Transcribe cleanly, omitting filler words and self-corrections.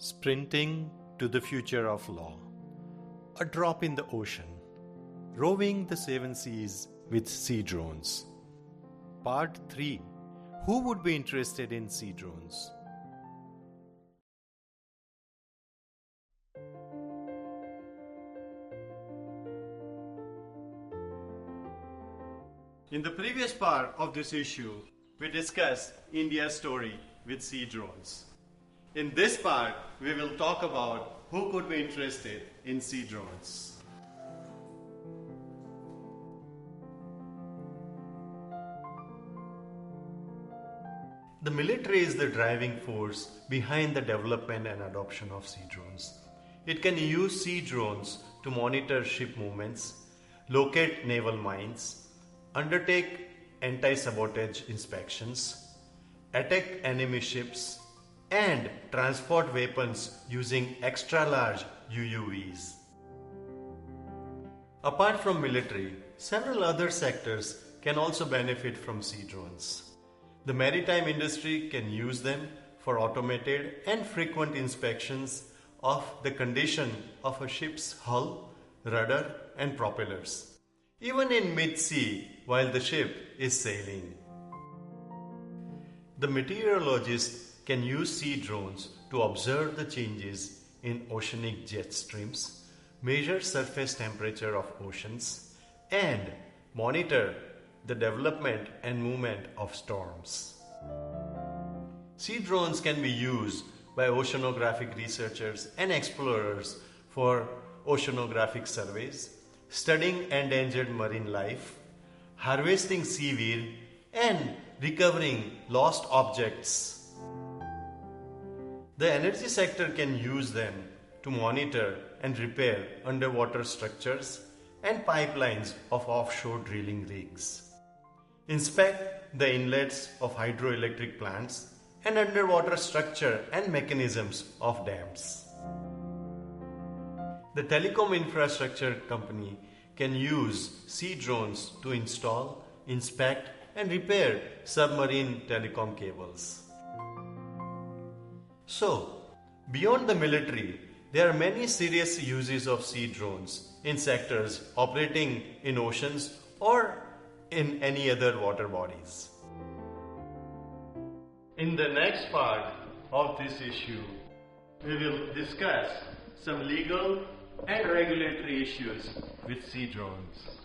Sprinting to the future of law. A drop in the ocean. Roving the seven seas with sea drones. Part 3. Who would be interested in sea drones? In the previous part of this issue, we discussed India's story with sea drones. In this part, we will talk about who could be interested in sea drones. The military is the driving force behind the development and adoption of sea drones. It can use sea drones to monitor ship movements, locate naval mines, undertake anti-sabotage inspections, attack enemy ships, and transport weapons using extra-large UUVs. Apart from military, several other sectors can also benefit from sea drones. The maritime industry can use them for automated and frequent inspections of the condition of a ship's hull, rudder, and propellers, even in mid-sea while the ship is sailing. The meteorologists can use sea drones to observe the changes in oceanic jet streams, measure surface temperature of oceans, and monitor the development and movement of storms. Sea drones can be used by oceanographic researchers and explorers for oceanographic surveys, studying endangered marine life, harvesting seaweed, and recovering lost objects. The energy sector can use them to monitor and repair underwater structures and pipelines of offshore drilling rigs, inspect the inlets of hydroelectric plants, and underwater structure and mechanisms of dams. The telecom infrastructure company can use sea drones to install, inspect, and repair submarine telecom cables. So, beyond the military, there are many serious uses of sea drones in sectors operating in oceans or in any other water bodies. In the next part of this issue, we will discuss some legal and regulatory issues with sea drones.